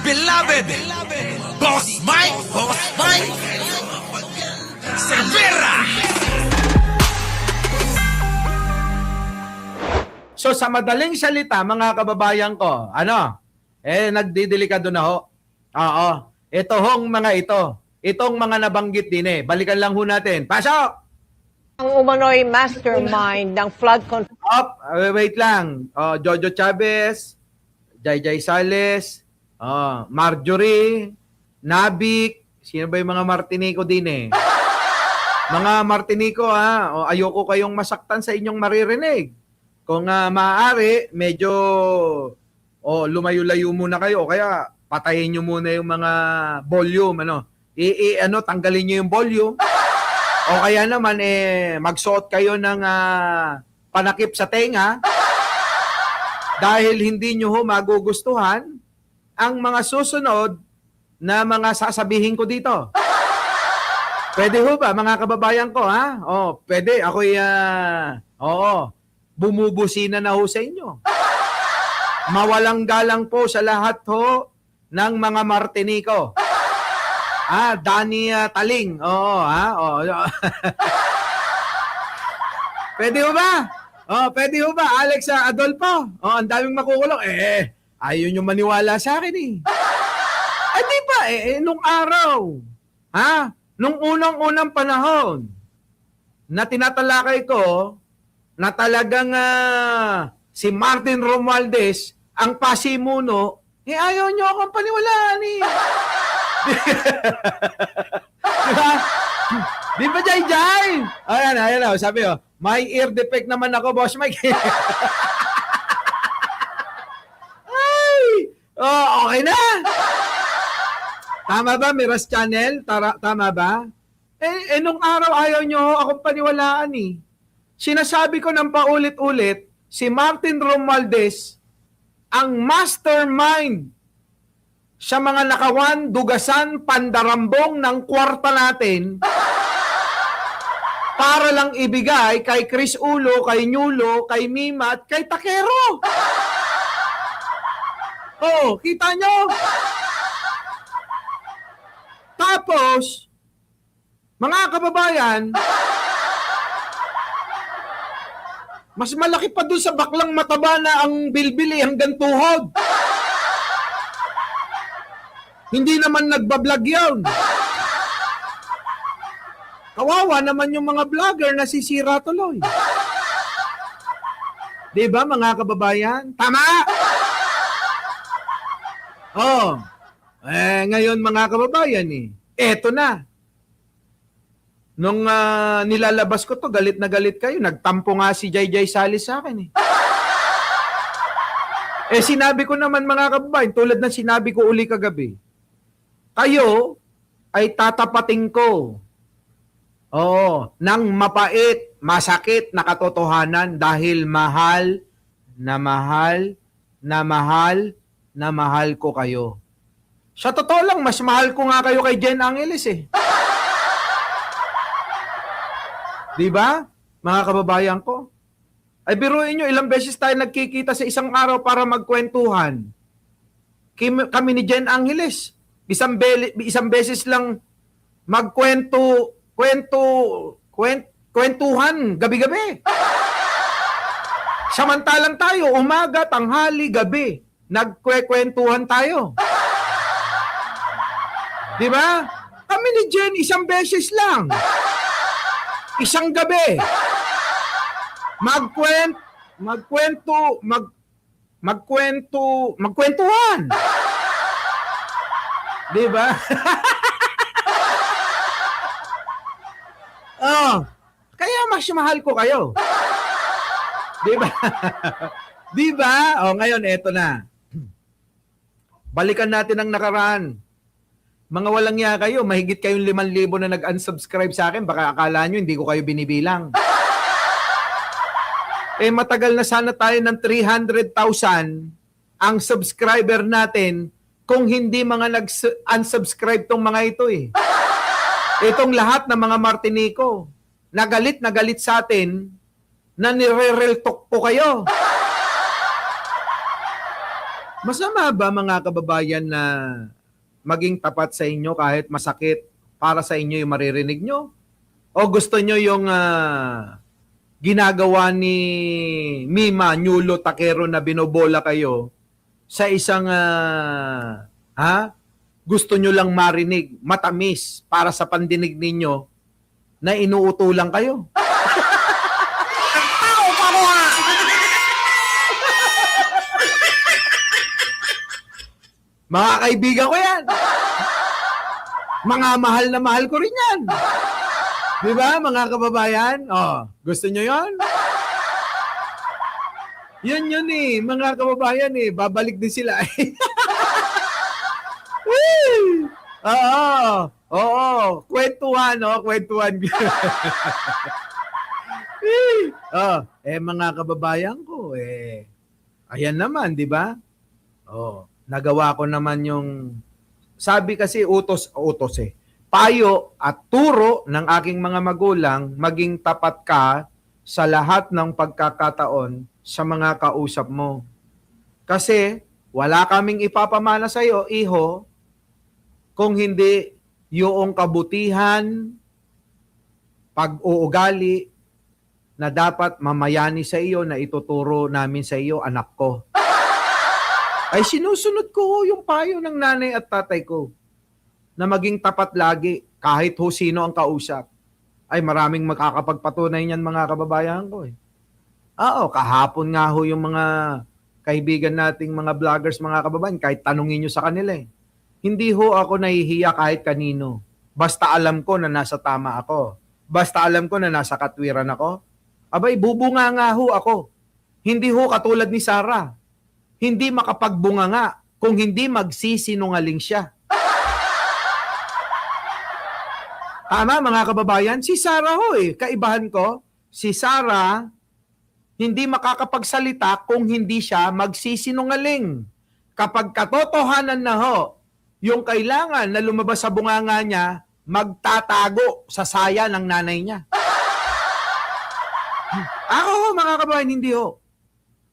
beloved Boss Mike Cervera. So sa madaling salita, mga kababayan ko, nagdidelikado na ho. Oo, ito hong mga itong mga nabanggit din Balikan lang ho natin. Pasok! Ang umano'y mastermind ng flood control. Wait lang. Jojo Chavez, Jayjay Sales, Marjorie, Nabik, sino ba yung mga Martinico din Mga Martinico ayoko kayong masaktan sa inyong maririnig. Kung maaari, medyo lumayo-layo muna kayo o kaya patayin nyo muna yung mga volume. Tanggalin nyo yung volume. O kaya naman, magsuot kayo ng panakip sa tenga dahil hindi nyo magugustuhan ang mga susunod na mga sasabihin ko dito. Pwede ho ba, mga kababayan ko, pwede. Ako'y, bumubusina na ho sa inyo. Mawalang galang po sa lahat ho ng mga Martinico. Danny Taling. Pwede ho ba? Pwede ho ba? Alex Adolfo. Ang daming makukulong. Ayaw nyo maniwala sa akin di ba? Nung araw. Nung unang-unang panahon na tinatalakay ko na talagang si Martin Romualdez ang pasimuno, ayaw nyo akong paniwalaan Diba? Di ba, Jay? Ayan, sabi may ear defect naman ako, Boss Mike. Ay! Okay na. Tama ba, Miras Channel? Tama ba? Nung araw ayaw nyo akong paniwalaan Sinasabi ko ng paulit-ulit, si Martin Romualdez ang mastermind sa mga nakawan, dugasan, pandarambong ng kwarta natin para lang ibigay kay Chris Ulo, kay Nyulo, kay Mima at kay Takero. Kita nyo? Tapos, mga kababayan, mas malaki pa dun sa baklang mataba na ang bilbili hanggang tuhod. Hindi naman nagbablog yun. Kawawa naman yung mga vlogger na sisira tuloy. Diba, mga kababayan? Tama! Ngayon mga kababayan eto na. Nung nilalabas ko to, galit na galit kayo. Nagtampo nga si Jayjay Salis sa akin sinabi ko naman mga kababayan, tulad ng sinabi ko uli kagabi, kayo ay tatapating ko ng mapait, masakit na katotohanan dahil mahal ko kayo. Sa totoo lang, mas mahal ko nga kayo kay Jen Angeles Diba, mga kababayan ko? Ay biruin nyo, ilang beses tayo nagkikita sa isang araw para magkwentuhan. Kami ni Jen Angeles. Isang beses lang kwentuhan, gabi-gabi. Samantalang tayo, umaga, tanghali, gabi, nagkwentuhan tayo. Diba? Kami ni Jen, isang beses lang. Isang gabi. Magkwentuhan. Diba? Kaya mas mahal ko kayo. Diba? Diba? Ngayon, eto na. Balikan natin ang nakaraan. Mga walang ya kayo, mahigit kayong 5,000 na nag-unsubscribe sa akin. Baka akala nyo, hindi ko kayo binibilang. Matagal na sana tayo ng 300,000 ang subscriber natin kung hindi mga nag-unsubscribe tong mga ito Itong lahat ng mga Martinico, na galit sa atin, na nire-real talk po kayo. Masama ba mga kababayan na maging tapat sa inyo kahit masakit para sa inyo yung maririnig nyo? O gusto nyo yung ginagawa ni Mima Nyulo Takero na binobola kayo sa isang gusto nyo lang marinig, matamis para sa pandinig ninyo na inuutulang kayo? Mga kaibigan ko yan. Mga mahal na mahal ko rin yan. Di ba, mga kababayan? Oh, gusto nyo yon? Yan yun eh, mga kababayan eh. Babalik din sila. Oo. Kwentuhan, no? Kwentuhan. Mga kababayan ko, ayan naman, di ba? Nagawa ko naman yung, sabi kasi utos payo at turo ng aking mga magulang, maging tapat ka sa lahat ng pagkakataon sa mga kausap mo. Kasi wala kaming ipapamana sa iyo, iho, kung hindi yung kabutihan, pag-uugali na dapat mamayani sa iyo na ituturo namin sa iyo, anak ko. Ay sinusunod ko yung payo ng nanay at tatay ko na maging tapat lagi kahit ho sino ang kausap. Ay maraming makakapagpatunay niyan mga kababayan ko eh. Oo, kahapon nga ho yung mga kaibigan nating mga vloggers, mga kababayan, kahit tanungin nyo sa kanila eh. Hindi ho ako nahihiya kahit kanino. Basta alam ko na nasa tama ako. Basta alam ko na nasa katwiran ako. Abay, bubunga nga ho ako. Hindi ho katulad ni Sarah. Hindi makapagbunga nga kung hindi magsisinungaling siya. Tama mga kababayan, si Sarah ho kaibahan ko, si Sarah hindi makakapagsalita kung hindi siya magsisinungaling. Kapag katotohanan na ho, yung kailangan na lumabas sa bunganga niya, magtatago sa saya ng nanay niya. Ako ho mga kababayan, hindi ho.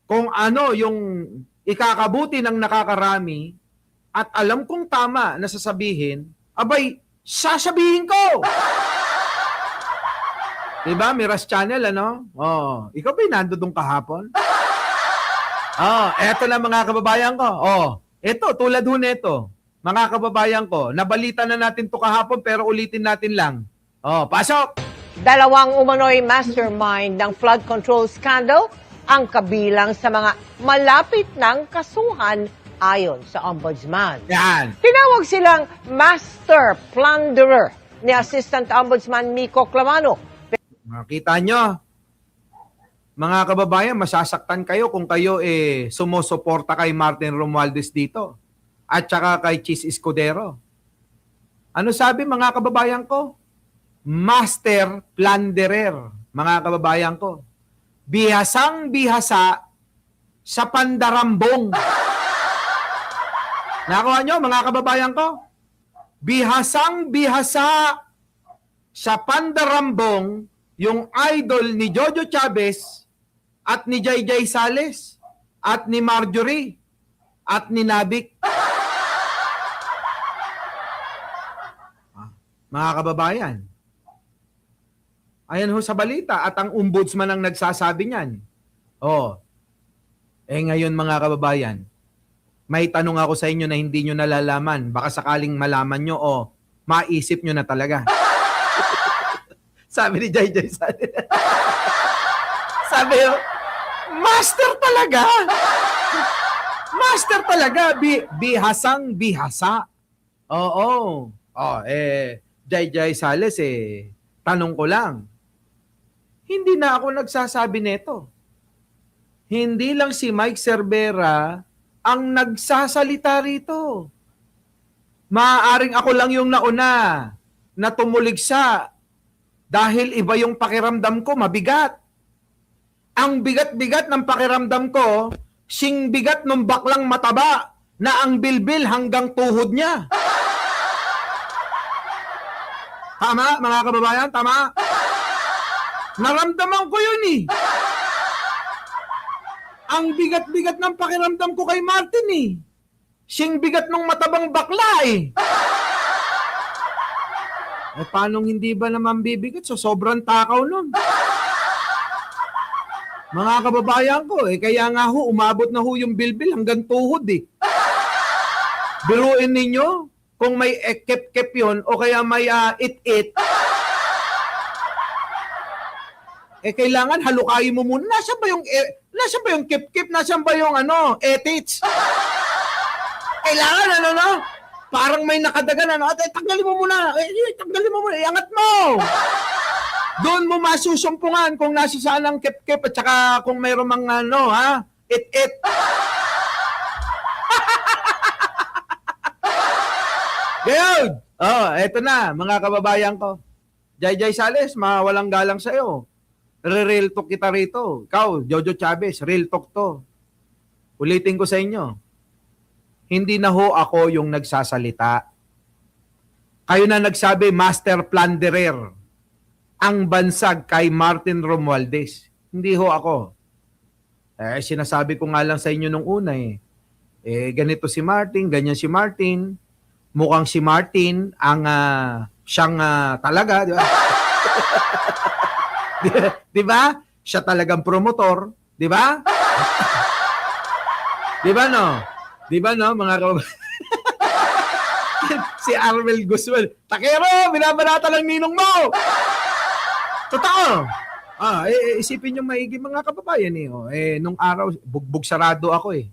Kung ano yung ikakabuti ng nakakarami at alam kong tama na sasabihin, abay, sasabihin ko! Diba? Miras Channel, ano? Oh, ikaw ba nandun kahapon? Eto na mga kababayan ko. Eto, tulad ho neto. Mga kababayan ko, nabalita na natin to kahapon pero ulitin natin lang. Pasok! Dalawang umano'y mastermind ng flood control scandal ang kabilang sa mga malapit ng kasuhan ayon sa ombudsman. Yan. Tinawag silang master plunderer ni Assistant Ombudsman Miko Clamano. Makita nyo, mga kababayan, masasaktan kayo kung kayo sumusuporta kay Martin Romualdez dito at saka kay Chis Escudero. Ano sabi mga kababayan ko? Master plunderer, mga kababayan ko. Bihasang bihasa sa pandarambong. Nakuha nyo mga kababayan ko? Bihasang bihasa sa pandarambong yung idol ni Jojo Chavez at ni Jayjay Sales at ni Marjorie at ni Nabik. Mga kababayan, ayan ho sa balita at ang ombudsman ang nagsasabi niyan. Ngayon mga kababayan, may tanong ako sa inyo na hindi nyo nalalaman. Baka sakaling malaman nyo maisip nyo na talaga. Sabi ni Jayjay Sales. Sabi yo, master talaga. Master talaga. Bihasang bihasa. Oo. Jayjay Sales tanong ko lang. Hindi na ako nagsasabi nito. Hindi lang si Mike Cervera ang nagsasalita rito. Maaaring ako lang yung nauna na tumuligsa dahil iba yung pakiramdam ko, mabigat. Ang bigat-bigat ng pakiramdam ko, sing bigat ng baklang mataba na ang bilbil hanggang tuhod niya. Tama, mga kababayan? Tama? Naramdaman ko yun Ang bigat-bigat ng pakiramdam ko kay Martin eh. Siyang bigat ng matabang bakla eh. Eh, paano hindi ba naman bibigat? So, sobrang takaw nun. Mga kababayan ko, eh, kaya nga ho, umabot na ho yung bilbil hanggang tuhod eh. Biruin ninyo, kung may kep-kep yun, o kaya may it-it, eh, kailangan halukayin mo muna. Nasaan ba yung kep-kep? Nasaan ba yung etits? Kailangan, parang may nakadagan, tanggalin mo muna. Tanggalin mo muna, iangat mo. Doon mo masusumpungan kung nasa saan ang kep-kep at saka kung mayroong mga it-it. Ngayon, eto na, mga kababayan ko. Jay Sales, mawalang galang sa'yo. Real talk kita rito. Ikaw, Jojo Chavez, real talk to. Ulitin ko sa inyo. Hindi na ho ako yung nagsasalita. Kayo na nagsabi, master plunderer ang bansag kay Martin Romualdez. Hindi ho ako. Sinasabi ko nga lang sa inyo nung una eh. Ganito si Martin, ganyan si Martin. Mukhang si Martin ang siyang talaga, di ba? Di ba? Siya talagang promotor, di ba? Di ba no? Di ba no, mga kababayan? Si Armel Guzman, Takero, binabanata lang ninong mo. Totoo. Isipin nyo maigi mga kababayan eh. Nung araw, bugbog sarado ako eh.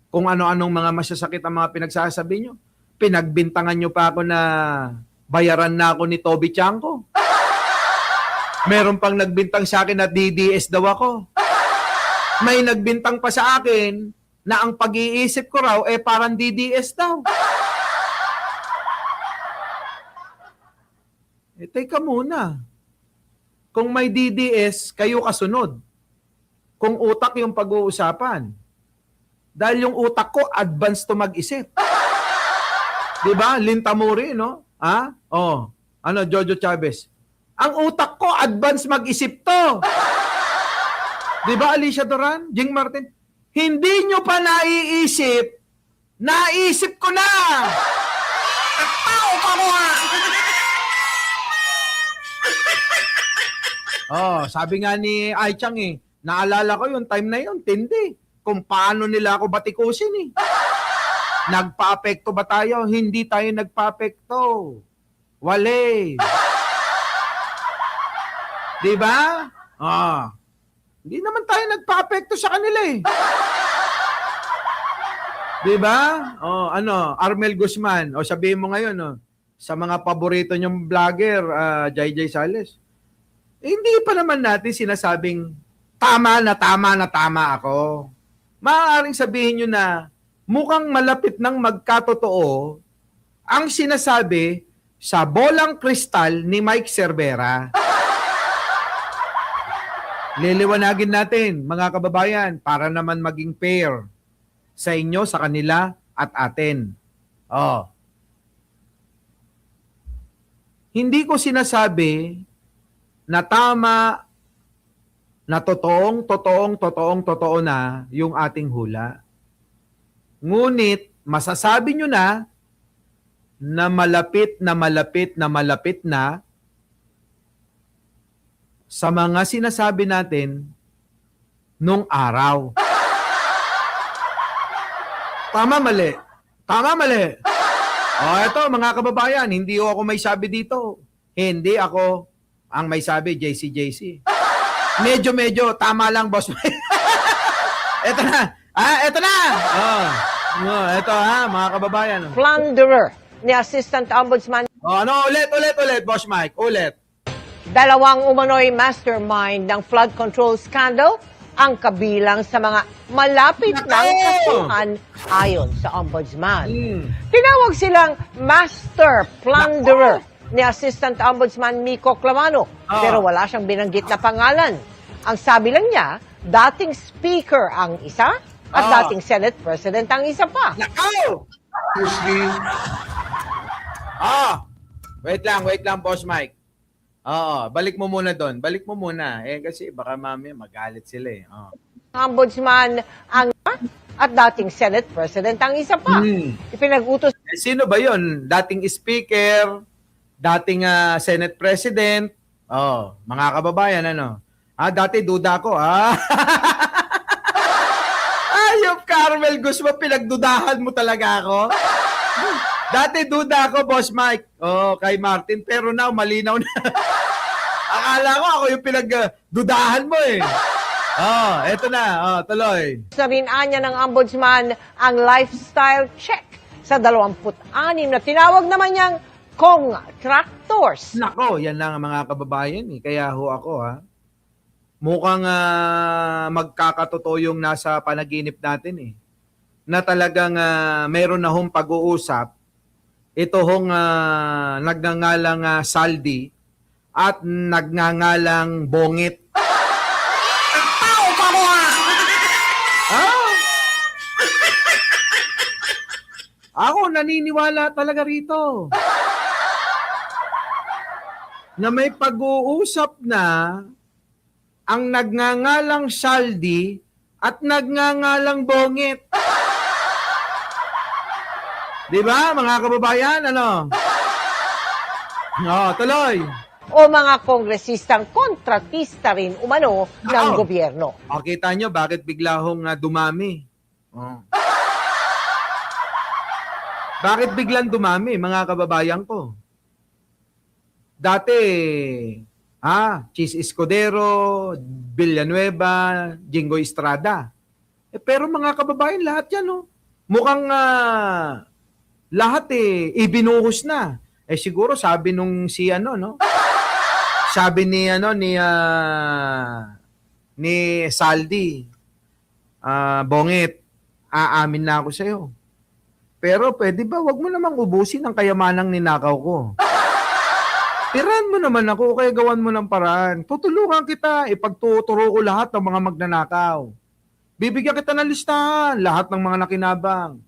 Kung ano-anong mga masasakit ang mga pinagsasabi nyo. Pinagbintangan nyo pa ako na bayaran na ako ni Toby Chanko. Meron pang nagbintang sa akin na DDS daw ako. May nagbintang pa sa akin na ang pag-iisip ko raw parang DDS daw. Teka muna. Kung may DDS, kayo kasunod. Kung utak yung pag-uusapan. Dahil yung utak ko, advanced to mag-isip. Diba? Lintamuri, no? Jojo Chavez. Ang utak ko, advance mag-isip to. Diba, Alicia Duran? Jing Martin? Hindi nyo pa naiisip, naisip ko na! Tao pa mo ha! Sabi nga ni Ai Chang naalala ko yung time na yun, tindi. Kung paano nila ako batikusin Nagpa-apekto ba tayo? Hindi tayo nagpa-apekto. Wale. Diba? Hindi naman tayo nagpa-apekto sa kanila Diba? Armel Guzman. Sabihin mo ngayon, sa mga paborito niyong vlogger, Jay Sales. Hindi pa naman natin sinasabing tama na tama ako. Maaaring sabihin nyo na mukhang malapit ng magkatotoo ang sinasabi sa bolang kristal ni Mike Cervera. Liliwanagin natin, mga kababayan, para naman maging fair sa inyo, sa kanila, at atin. Hindi ko sinasabi na tama, na totoo na yung ating hula. Ngunit, masasabi nyo na malapit na sa mga sinasabi natin nung araw. Tama, mali. Eto mga kababayan, hindi ako may sabi dito. Hindi ako ang may sabi, JC. Medyo, tama lang, boss. Eto na. Eto mga kababayan. Plunderer ni Assistant Ombudsman. Ulit, Boss Mike. Ulit. Dalawang umano'y mastermind ng flood control scandal ang kabilang sa mga malapit ng kasuhan ayon sa Ombudsman. Tinawag silang Master Plunderer ni Assistant Ombudsman Miko Clamano pero wala siyang binanggit na pangalan. Ang sabi lang niya, dating speaker ang isa at dating Senate President ang isa pa. Nakaw! Wait lang, Boss Mike. Balik mo muna doon. Kasi baka mamaya magalit sila Ombudsman ang at dating Senate President ang isa pa. Ipinag-utos Sino ba yon? Dating speaker, dating Senate President. Oh, mga kababayan, ano? Dati duda ko, Ayop, Carmel Guzman, pinagdudahan mo talaga ako. Dati duda ako, Boss Mike. Kay Martin. Pero now, malinaw na. Akala ko ako yung pinagdudahan mo eh. Eto na. Tuloy. sa rin anya ng Ombudsman ang lifestyle check sa 26 na tinawag naman niyang contractors. Nako, yan lang ang mga kababayan eh. Kaya ho ako mukhang magkakatotoo yung nasa panaginip natin eh. Na talagang meron na hong pag-uusap. Ito hong nagngangalang saldi at nagngangalang bongit. Ako naniniwala talaga rito na may pag-uusap na ang nagngangalang saldi at nagngangalang bongit. Di ba, mga kababayan? Ano? Tuloy. O mga kongresistang kontratista rin umano ng gobyerno. Kita nyo, bakit bigla hong dumami? Bakit biglang dumami, mga kababayan ko? Dati, Chis Escudero, Villanueva, Jingo Estrada. Pero mga kababayan, lahat yan, mukhang lahat ibinuhos na. Siguro sabi nung sabi ni Saldi, Bongit, aamin na ako sa'yo. Pero pwede ba, wag mo namang ubusin ang kayamanang ninakaw ko. Tirahan mo naman ako, kaya gawan mo ng paraan. Tutulungan kita, ipagtuturo ko lahat ng mga magnanakaw. Bibigyan kita ng listahan, lahat ng mga nakinabang.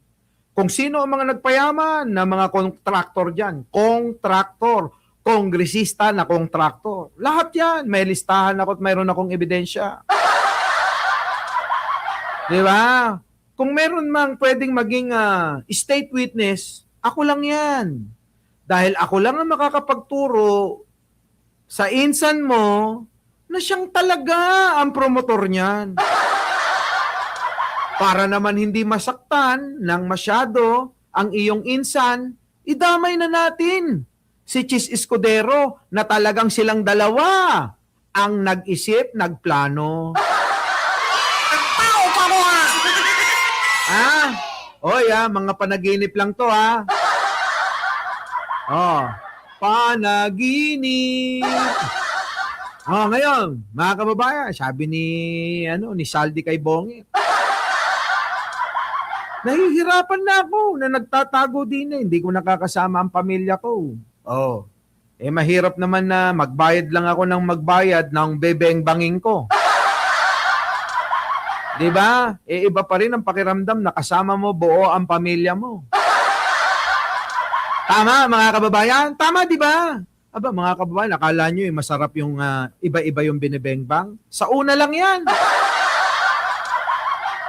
Kung sino ang mga nagpayaman na mga kontraktor dyan. Kontraktor, kongresista na kontraktor. Lahat yan, may listahan ako at mayroon akong ebidensya. Di ba? Kung meron mang pwedeng maging state witness, ako lang yan. Dahil ako lang ang makakapagturo sa insan mo na siyang talaga ang promotor niyan. Para naman hindi masaktan ng masyado ang iyong insan, idamay na natin si Chis Escudero na talagang silang dalawa ang nag-isip, nagplano. Mga panaginip lang to, panaginip. Ngayon, mga kababayan, sabi ni Saldi kay Bongit. Nahihirapan na ako na nagtatago din hindi ko nakakasama ang pamilya ko. Mahirap naman na magbayad lang ako ng magbayad ng bebeng-banging ko. Di ba? Iba pa rin ang pakiramdam na kasama mo buo ang pamilya mo. Tama, mga kababayan? Tama, di ba? Mga kababayan, akala nyo masarap yung iba-iba yung binibengbang? Sa una lang yan.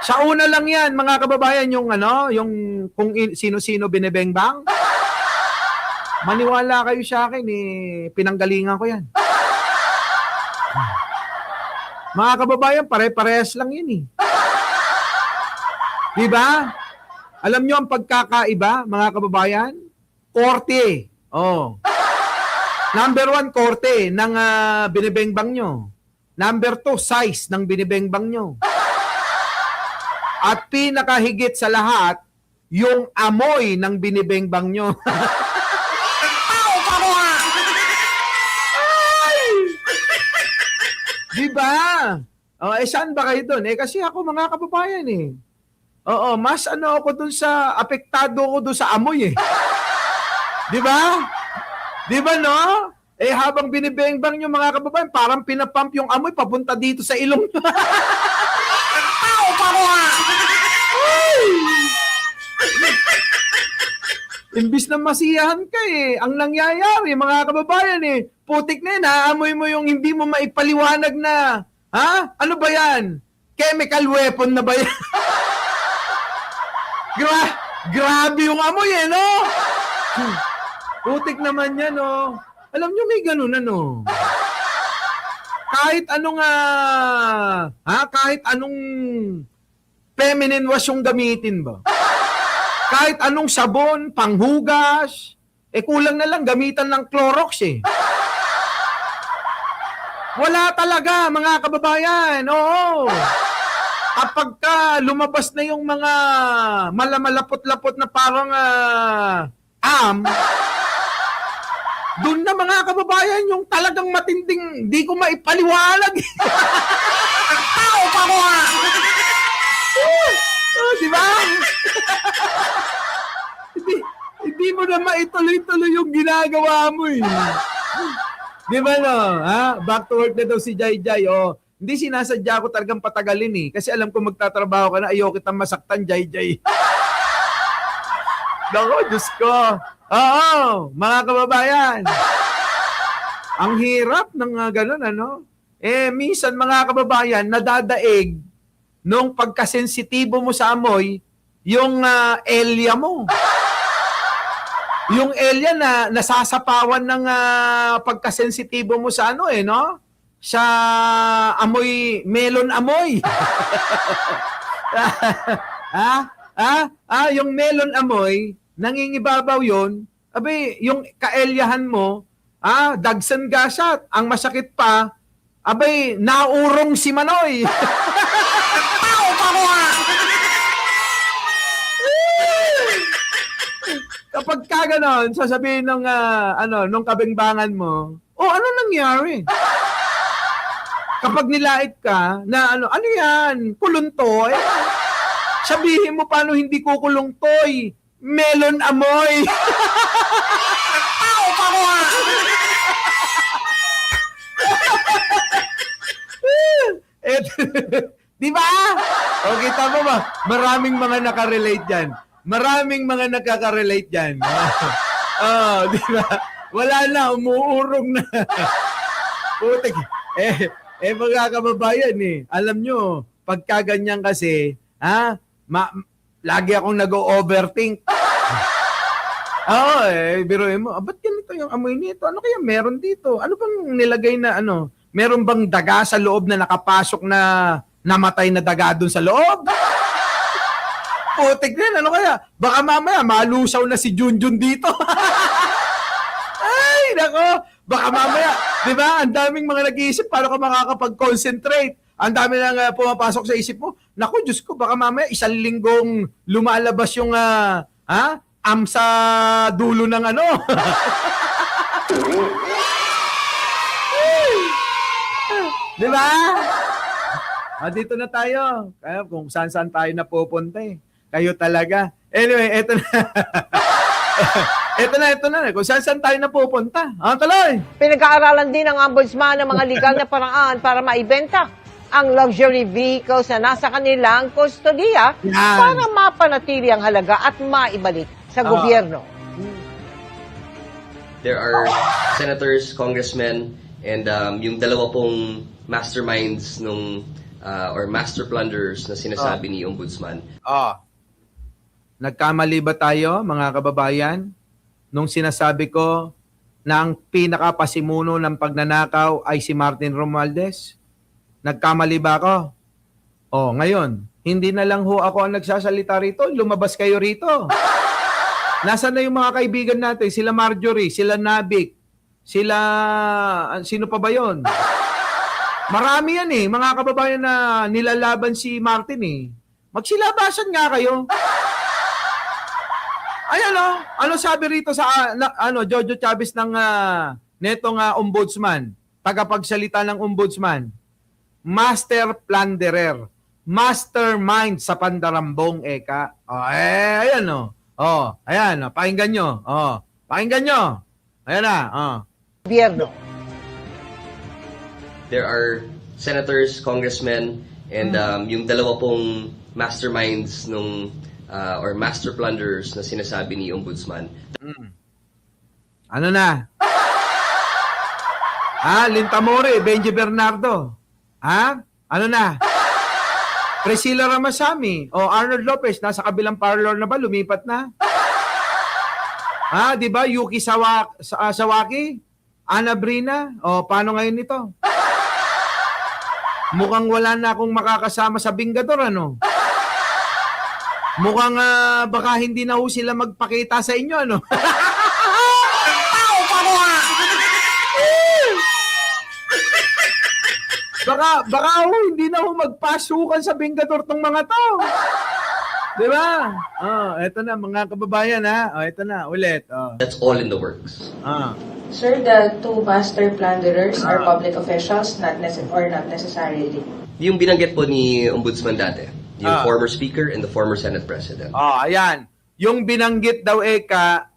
Sa una lang yan, mga kababayan, yung kung sino-sino binibengbang. Maniwala kayo sa akin, pinanggalingan ko yan. Mga kababayan, pare-parehas lang yun Di ba? Alam nyo ang pagkakaiba, mga kababayan? Korte. Number 1, korte ng binibengbang nyo. Number 2, size ng binibengbang nyo. At pinakahigit sa lahat, yung amoy ng binibengbang nyo. Diba? Saan ba kayo doon? Kasi ako mga kababayan mas ako doon sa, apektado ko doon sa amoy Diba? Diba no? Habang binibengbang yung mga kababayan, parang pinapump yung amoy papunta dito sa ilong. Imbis na masiyahan ka ang nangyayari, mga kababayan putik na naamoy mo yung hindi mo maipaliwanag na, ano ba yan? chemical weapon na ba yan? Grabe yung amoy eh, no? Putik naman yan, no? Alam nyo, may ganun, ano? Kahit anong, kahit anong feminine wash yung gamitin ba? Kahit anong sabon, panghugas, kulang na lang gamitan ng Clorox eh. Wala talaga, mga kababayan. Oo. Kapag ka lumabas na yung mga malamalapot-lapot na parang doon na mga kababayan yung talagang matinding, di ko maipaliwanag. Tao pa ko ha! Di ba? Hindi mo na maituloy-tuloy yung ginagawa mo eh. Di ba no? Back to work na daw si Jai. Hindi sinasadya ko talagang patagalin eh. Kasi alam ko magtatrabaho ka na, ayaw kitang masaktan, Jai. Nako, Diyos ko. Oo, mga kababayan. Ang hirap ng ganun, ano? Minsan mga kababayan, nadadaig nung pagkasensitibo mo sa amoy, yung elya mo. Yung elya na nasasapawan ng pagkasensitibo mo sa ano no? Sa amoy, melon amoy. Yung melon amoy, nangingibabaw yun. Abay, yung kaelyahan mo, dagsan gasat. Ang masakit pa, abay, naurong si Manoy. Tao pa ko ha! Kapag ka ganon, sasabihin ng nung kabingbangan mo, ano nangyari? Kapag nilait ka na ano yan? Kuluntoy? Sabihin mo paano hindi kukulungtoy? Melon amoy. Tao pa ko ha! Di ba? O kita mo ba? Maraming mga nakarelate dyan. Maraming mga nakaka-relate dyan. Di ba? Wala na, umuurong na. Putik. Mga kababayan alam nyo, pagka ganyan kasi, lagi akong nag-overthink. Biruin mo, ba't ganito yung amoy nito? Ano kaya meron dito? Ano bang nilagay na meron bang daga sa loob na nakapasok na namatay na daga dun sa loob? Putik din, ano kaya? Baka mamaya malusaw na si Junjun dito. Ay, nako. Baka mamaya, di ba? Ang daming mga nag-iisip paano ka makakapag-concentrate. Ang dami nang pumapasok sa isip mo. Naku, Diyos ko, baka mamaya isang linggong lumalabas yung, sa dulo ng ano. Di ba? Dito na tayo. Kaya kung saan-saan tayo napupunta Kayo talaga. Anyway, eto na. Ito na. Kung saan tayo napupunta. Tuloy. Pinag-aaralan din ng ombudsman ng mga legal na paraan para maibenta ang luxury vehicles na nasa kanilang kustodiya para mapanatili ang halaga at maibalik sa gobyerno. There are senators, congressmen, and yung dalawa pong masterminds nung or master plunderers na sinasabi ni Ombudsman. Nagkamali ba tayo, mga kababayan, nung sinasabi ko na ang pinakapasimuno ng pagnanakaw ay si Martin Romualdez? Nagkamali ba ako? Ngayon, hindi na lang ho ako ang nagsasalita rito. Lumabas kayo rito. Nasaan na yung mga kaibigan natin? Sila Marjorie, sila Nabik, sila... Sino pa ba yon? Marami yan mga kababayan na nilalaban si Martin Magsilabasan nga kayo. Ayan ano sabi rito sa Jojo Chavez ng netong ombudsman, tagapagsalita ng ombudsman, master plunderer, mastermind sa pandarambong ayan ayan pakinggan nyo. Pakinggan nyo. Ayan na. Gobyerno. There are senators, congressmen, and yung dalawa pong masterminds nung or master plunderers na sinasabi ni Ombudsman. Ano na? Lintamore, Benji Bernardo. Ano na? Priscilla Ramasamy. O Arnold Lopez, nasa kabilang parlor na ba? Lumipat na? Di ba? Yuki Sawaki? Ana Brina? O, paano ngayon ito? Mukhang wala na akong makakasama sa Bingador, ano? Mukhang baka hindi na ho sila magpakita sa inyo, ano? Baka ho, hindi na ho magpasukan sa Bingador tong mga to. Di ba? Eto na, mga kababayan, ha? Eto na, ulit. That's all in the works. Sir, the two master plunderers are public officials, not necessarily. Yung binanggit po ni Ombudsman dati, yung Ah. former speaker and the former Senate President. Ayan. Yung binanggit daw, Eka,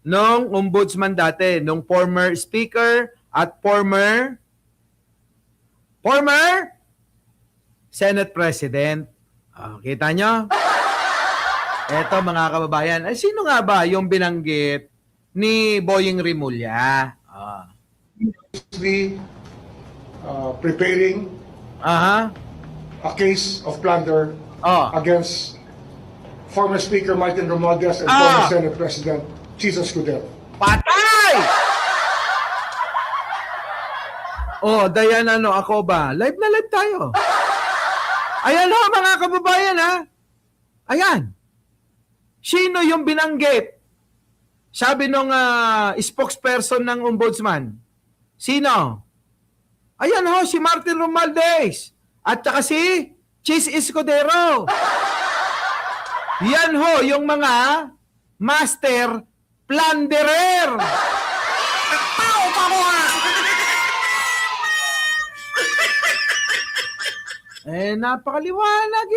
nung ombudsman dati, nung former speaker at former Senate President. Kita nyo? Eto, mga kababayan. Ay, sino nga ba yung binanggit ni Boying Rimulya? Preparing Aha. a case of plunder against former Speaker Martin Romualdez and former Senate President Jesus Escudero. Patay! Diana, ako ba? Live na live tayo. Ayan ho, mga kababayan, ha? Ayan. Sino yung binanggit? Sabi nung spokesperson ng ombudsman. Sino? Ayan ho, si Martin Romualdez. At saka si Chis Escudero. Yan ho, yung mga master plunderer. Napakaliwanag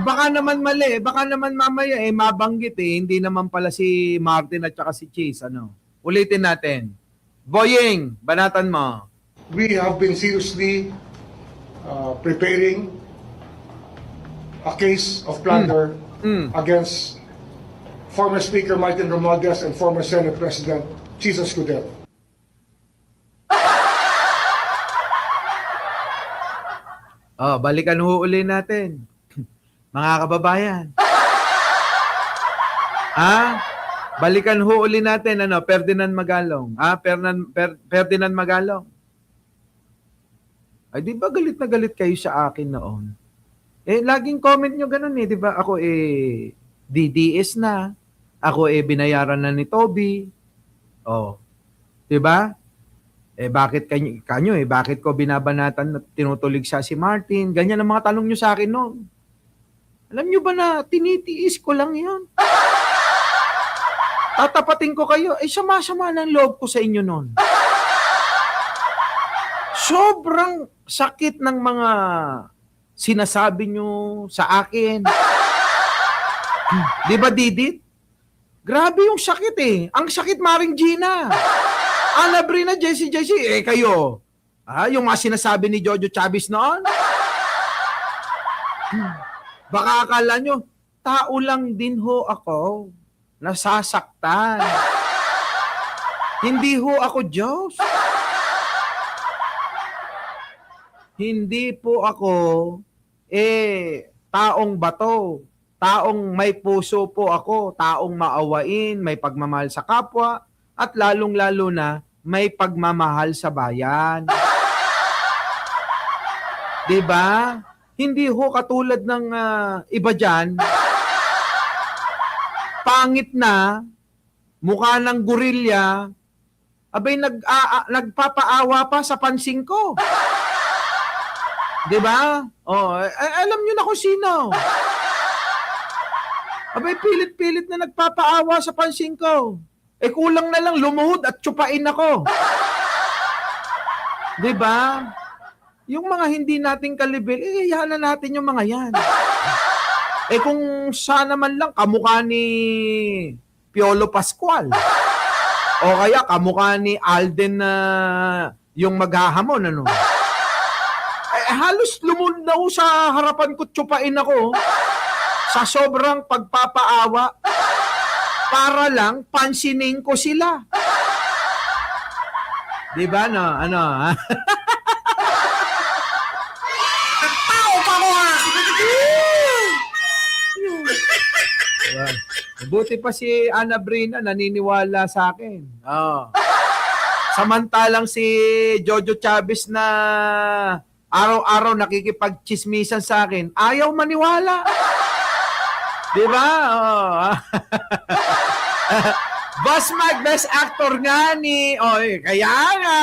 baka naman mali, baka naman mamaya mabanggit hindi naman pala si Martin at saka si Chase, ano. Ulitin natin. Boying, banatan mo. We have been seriously preparing a case of plunder against former Speaker Martin Romualdez and former Senate President Jesus Escudero. Balikan ho uli natin. Mga kababayan. Balikan ho uli natin, Ferdinand Magalong. Ferdinand Magalong. Ay, di ba galit na galit kayo sa akin noon? Laging comment nyo ganun di ba? Ako DDS na. Ako binayaran na ni Toby. Di ba? Bakit kanyo bakit ko binabanatan at tinutulig siya si Martin? Ganyan ang mga tanong nyo sa akin noon. Alam nyo ba na tinitiis ko lang yan? Tatapatin ko kayo. Sama-sama ng loob ko sa inyo noon. Sobrang sakit ng mga sinasabi nyo sa akin. Di ba, Didit? Grabe yung sakit Ang sakit, Maring Gina. Ana Brina, Jessie, kayo. Yung mga sinasabi ni Jojo Chavez noon? Baka akala nyo, tao lang din ho ako. Nasasaktan. Hindi ho ako Diyos. Hindi po ako, taong bato. Taong may puso po ako. Taong maawain, may pagmamahal sa kapwa. At lalong-lalo na, may pagmamahal sa bayan. Diba? Hindi ho katulad ng iba dyan, pangit na, mukha ng gorilya, nagpapaawa pa sa pansin ko. Diba? Alam nyo na kung sino. Pilit-pilit na nagpapaawa sa pansin ko. Kulang na lang lumuhod at tsupain ako. Diba? Yung mga hindi nating kalibil, iyahan na natin yung mga yan. Kung sana man lang kamukha ni Piolo Pascual, o kaya kamukha ni Alden na yung maghahamon, ano? Halos lumuhod na sa harapan ko, tsupain ako sa sobrang pagpapaawa para lang pansinin ko sila. Diba, no? Diba? Buti pa si Ana Brina naniniwala sa akin. Samantalang si Jojo Chavez na araw-araw nakikipagchismisan sa akin, ayaw maniwala. Di ba? Boss Mike, best actor nga ni... kaya nga.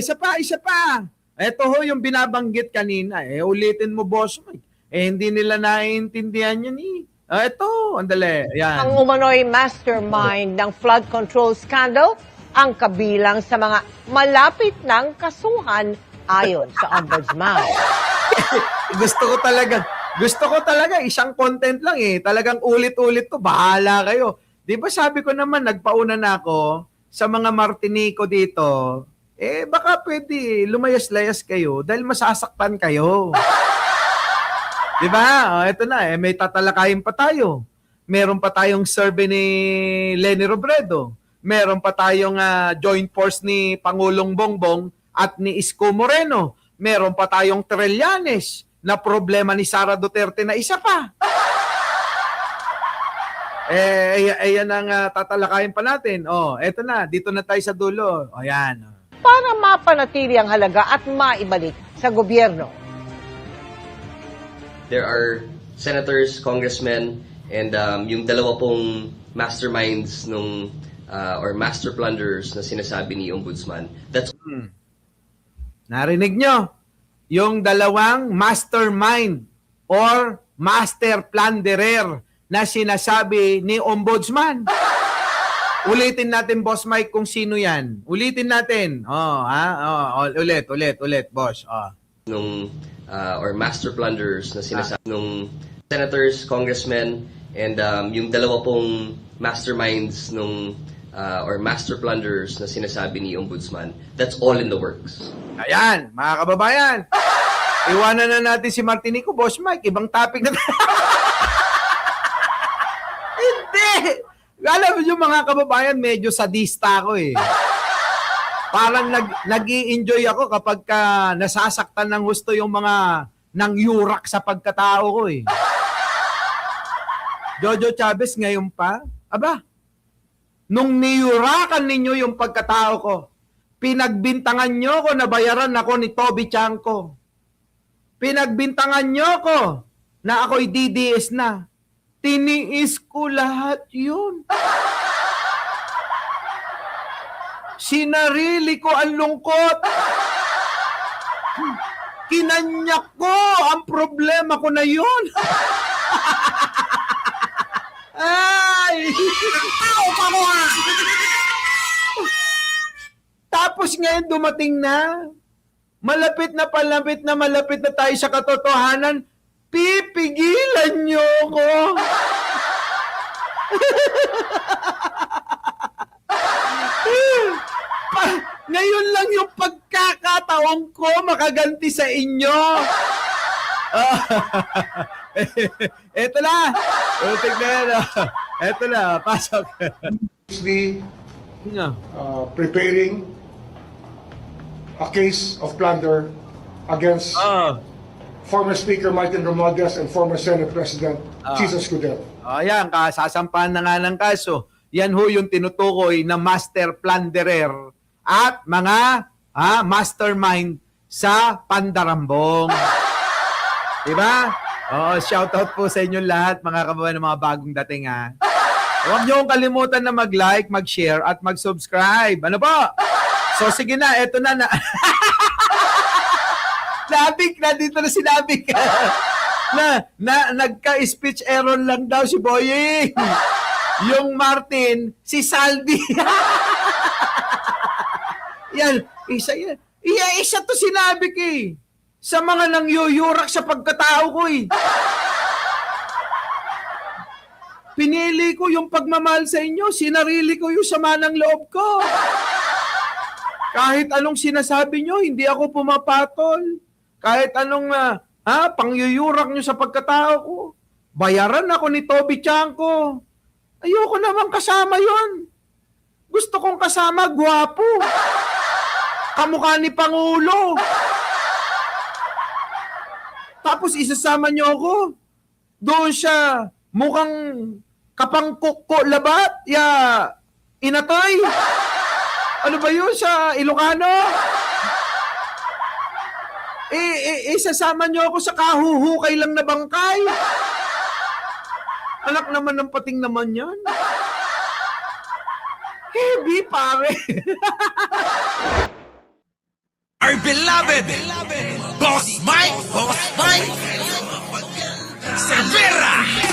Isa pa. Ito ho yung binabanggit kanina. Ulitin mo, Boss Mike. Hindi nila naiintindihan yan eh. Ito, andali. Ayan. Ang umano'y mastermind ng flood control scandal ang kabilang sa mga malapit ng kasuhan ayon sa ombudsman. Gusto ko talaga isang content lang eh. Talagang ulit-ulit to. Bahala kayo. Di ba sabi ko naman, nagpauna na ako sa mga Martinico dito. Baka pwede lumayas-layas kayo dahil masasaktan kayo. Di ba? Ito na, may tatalakayin pa tayo. Meron pa tayong survey ni Leni Robredo. Meron pa tayong joint force ni Pangulong Bongbong at ni Isko Moreno. Meron pa tayong Trillanes na problema ni Sara Duterte na isa pa. Ayan ang tatalakayin pa natin. Eto na, dito na tayo sa dulo. Ayan. Para mapanatili ang halaga at maibalik sa gobyerno. There are senators, congressmen, and yung dalawa pong masterminds nung or master plunderers na sinasabi ni Ombudsman. That's Narinig nyo? Yung dalawang mastermind or master plunderer na sinasabi ni Ombudsman. Ulitin natin, Boss Mike, kung sino yan. Ulitin natin. Ulit, boss. nung or master plunderers na sinasabi nung senators, congressmen, and yung dalawa pong masterminds nung or master plunderers na sinasabi ni Ombudsman. That's all in the works. Ayan, mga kababayan. Iwanan na natin si Martinico, Boss Mike. Ibang topic na. Hindi. Alam mo yung mga kababayan, medyo sadista ako eh. Parang nag-i-enjoy ako kapag nasasaktan ng gusto yung mga nang yurak sa pagkatao ko eh. Jojo Chavez ngayon pa, aba, nung niyurakan ninyo yung pagkatao ko, pinagbintangan nyo ko na bayaran ako ni Toby Chanko. Pinagbintangan nyo ko na ako'y DDS na. Tiniis ko lahat yun. Sinarili ko ang lungkot. Kinanyak ko ang problema ko na yun. Ay! Tapos ngayon dumating na. Malapit na tayo sa katotohanan. Pipigilan niyo ko. Ngayon lang yung pagkakataon ko makaganti sa inyo. Eto na. Tignan. Eto na. Pasok. Preparing a case of plunder against former Speaker Martin Romualdez and former Senate President Jesus Escudero. Ayan, sasampahan na nga ng kaso. Yan ho yung tinutukoy na master plunderer at mga mastermind sa Pandarambong. Diba? Shoutout po sa inyo lahat, mga kababayan ng mga bagong dating ha. Huwag niyo kalimutan na mag-like, mag-share at mag-subscribe. Ano po? So sige na, eto na. Nabik na dito na sinabi ka. Nagka-speech error lang daw si Boying. Yung Martin, si Saldi. Yan, isa yan. Isa to sinabi ko eh. Sa mga nangyuyurak sa pagkatao ko eh. Pinili ko yung pagmamahal sa inyo. Sinarili ko yung sama ng loob ko. Kahit anong sinasabi nyo, hindi ako pumapatol. Kahit anong pangyuyurak nyo sa pagkatao ko. Bayaran ako ni Toby Chanko. Ayoko naman kasama yon. Gusto kong kasama, gwapo. Kamukha ni Pangulo. Tapos isasama nyo ako. Doon siya, mukhang kapangkukko labat, inatoy. Ano ba yun sa Ilocano? Sasama niyo ako sa kahuhukay lang na bangkay. Anak naman ng pating naman yan. Heavy, pare. Our beloved Boss Mike Cervera.